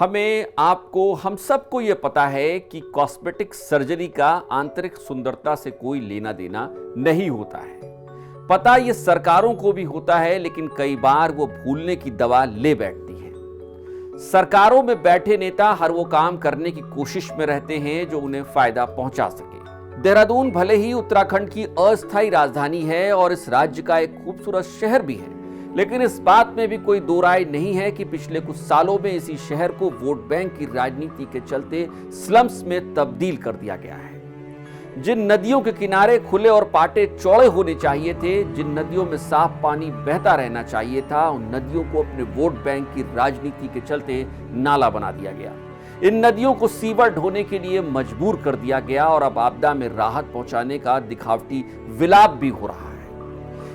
हमें, आपको, हम सबको ये पता है कि कॉस्मेटिक सर्जरी का आंतरिक सुंदरता से कोई लेना देना नहीं होता है। पता ये सरकारों को भी होता है, लेकिन कई बार वो भूलने की दवा ले बैठती है। सरकारों में बैठे नेता हर वो काम करने की कोशिश में रहते हैं जो उन्हें फायदा पहुंचा सके। देहरादून भले ही उत्तराखंड की अस्थायी राजधानी है और इस राज्य का एक खूबसूरत शहर भी है, लेकिन इस बात में भी कोई दो राय नहीं है कि पिछले कुछ सालों में इसी शहर को वोट बैंक की राजनीति के चलते स्लम्स में तब्दील कर दिया गया है। जिन नदियों के किनारे खुले और पाटे चौड़े होने चाहिए थे, जिन नदियों में साफ पानी बहता रहना चाहिए था, उन नदियों को अपने वोट बैंक की राजनीति के चलते नाला बना दिया गया। इन नदियों को सीवर ढोने के लिए मजबूर कर दिया गया और अब आपदा में राहत पहुंचाने का दिखावटी विलाप भी हो रहा है।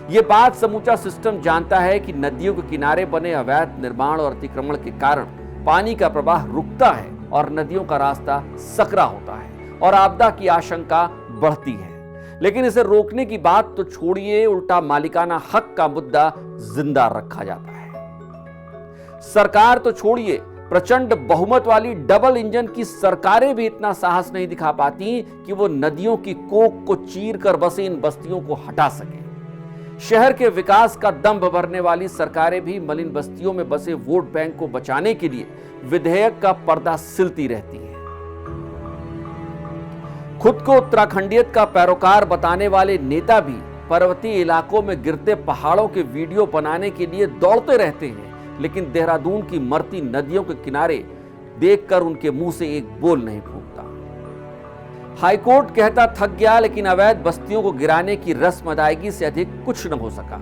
यह बात समूचा सिस्टम जानता है कि नदियों के किनारे बने अवैध निर्माण और अतिक्रमण के कारण पानी का प्रवाह रुकता है और नदियों का रास्ता सकरा होता है और आपदा की आशंका बढ़ती है। लेकिन इसे रोकने की बात तो छोड़िए, उल्टा मालिकाना हक का मुद्दा जिंदा रखा जाता है। सरकार तो छोड़िए, प्रचंड बहुमत वाली डबल इंजन की सरकारें भी इतना साहस नहीं दिखा पाती कि वो नदियों की कोख को चीर कर बसे इन बस्तियों को हटा सके। शहर के विकास का दंभ भरने वाली सरकारें भी मलिन बस्तियों में बसे वोट बैंक को बचाने के लिए विधेयक का पर्दा सिलती रहती है। खुद को उत्तराखंडियत का पैरोकार बताने वाले नेता भी पर्वतीय इलाकों में गिरते पहाड़ों के वीडियो बनाने के लिए दौड़ते रहते हैं, लेकिन देहरादून की मरती नदियों के किनारे देखकर उनके मुंह से एक बोल नहीं फूटता। हाईकोर्ट कहता थक गया, लेकिन अवैध बस्तियों को गिराने की रस्म अदायगी से अधिक कुछ न हो सका।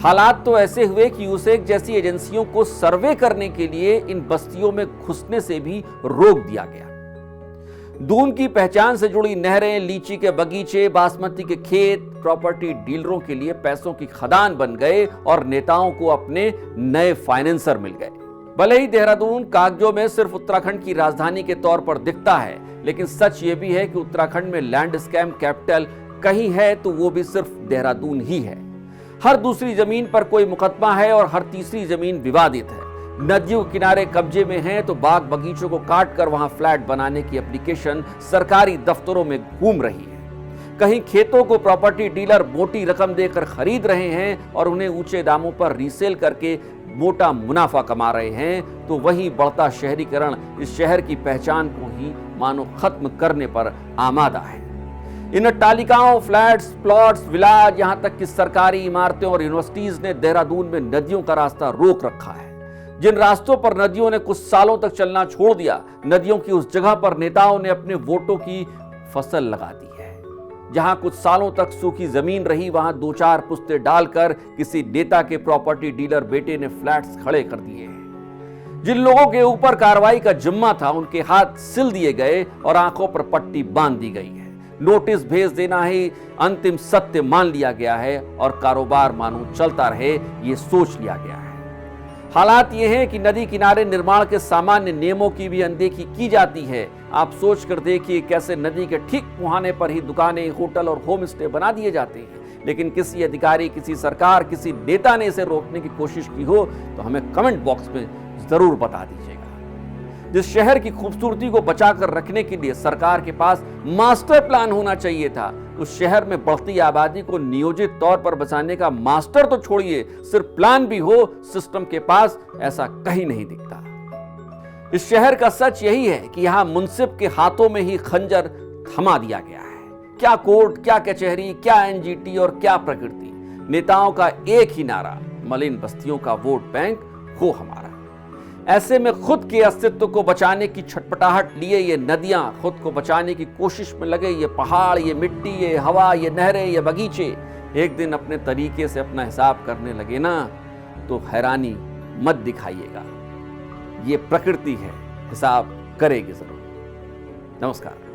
हालात तो ऐसे हुए कि यूसेक जैसी एजेंसियों को सर्वे करने के लिए इन बस्तियों में घुसने से भी रोक दिया गया। दून की पहचान से जुड़ी नहरें, लीची के बगीचे, बासमती के खेत प्रॉपर्टी डीलरों के लिए पैसों की खदान बन गए और नेताओं को अपने नए फाइनेंसर मिल गए। भले ही देहरादून कागजों में सिर्फ उत्तराखंड की राजधानी के तौर पर दिखता है, लेकिन सच ये भी है कि उत्तराखंड में लैंड स्कैम कैपिटल कहीं है तो वो भी सिर्फ देहरादून ही है। हर दूसरी जमीन पर कोई मुकदमा है और हर तीसरी जमीन विवादित है। नदियों के किनारे कब्जे में हैं तो बाग बगीचों को काटकर वहां फ्लैट बनाने की एप्लीकेशन सरकारी दफ्तरों में घूम रही है। कहीं खेतों को प्रॉपर्टी डीलर मोटी रकम देकर खरीद रहे हैं और उन्हें ऊंचे दामों पर रीसेल करके मोटा मुनाफा कमा रहे हैं, तो वहीं बढ़ता शहरीकरण इस शहर की पहचान को ही मानो खत्म करने पर आमादा है। इन अट्टालिकाओं, फ्लैट्स, प्लॉट्स, विलाज, यहां तक कि सरकारी इमारतें और यूनिवर्सिटीज ने देहरादून में नदियों का रास्ता रोक रखा है। जिन रास्तों पर नदियों ने कुछ सालों तक चलना छोड़ दिया, नदियों की उस जगह पर नेताओं ने अपने वोटों की फसल लगा दी है। जहां कुछ सालों तक सूखी जमीन रही, वहां दो चार पुस्ते डालकर किसी नेता के प्रॉपर्टी डीलर बेटे ने फ्लैट्स खड़े कर दिए हैं। जिन लोगों के ऊपर कार्रवाई का जिम्मा था, उनके हाथ सिल दिए गए और आंखों पर पट्टी बांध दी गई है। नोटिस भेज देना ही अंतिम सत्य मान लिया गया है और कारोबार मानो चलता रहे, ये सोच लिया गया है। हालात ये हैं कि नदी किनारे निर्माण के सामान्य नियमों की भी अनदेखी की जाती है। आप सोच कर देखिए कैसे नदी के ठीक मुहाने पर ही दुकानें, होटल और होम स्टे बना दिए जाते हैं, लेकिन किसी अधिकारी, किसी सरकार, किसी नेता ने इसे रोकने की कोशिश की हो तो हमें कमेंट बॉक्स में जरूर बता दीजिएगा। जिस शहर की खूबसूरती को बचाकर रखने के लिए सरकार के पास मास्टर प्लान होना चाहिए था, उस शहर में बढ़ती आबादी को नियोजित तौर पर बचाने का मास्टर तो छोड़िए, सिर्फ प्लान भी हो, सिस्टम के पास ऐसा कहीं नहीं दिखता। इस शहर का सच यही है कि यहां मुंसिफ के हाथों में ही खंजर थमा दिया गया है। क्या कोर्ट, क्या कचहरी, क्या एनजीटी और क्या प्रकृति। नेताओं का एक ही नारा, मलिन बस्तियों का वोट बैंक हो हमारा। ऐसे में खुद के अस्तित्व को बचाने की छटपटाहट लिए ये नदियां, खुद को बचाने की कोशिश में लगे ये पहाड़, ये मिट्टी, ये हवा, ये नहरें, ये बगीचे, एक दिन अपने तरीके से अपना हिसाब करने लगे ना, तो हैरानी मत दिखाइएगा। ये प्रकृति है, हिसाब करेगी जरूर। नमस्कार।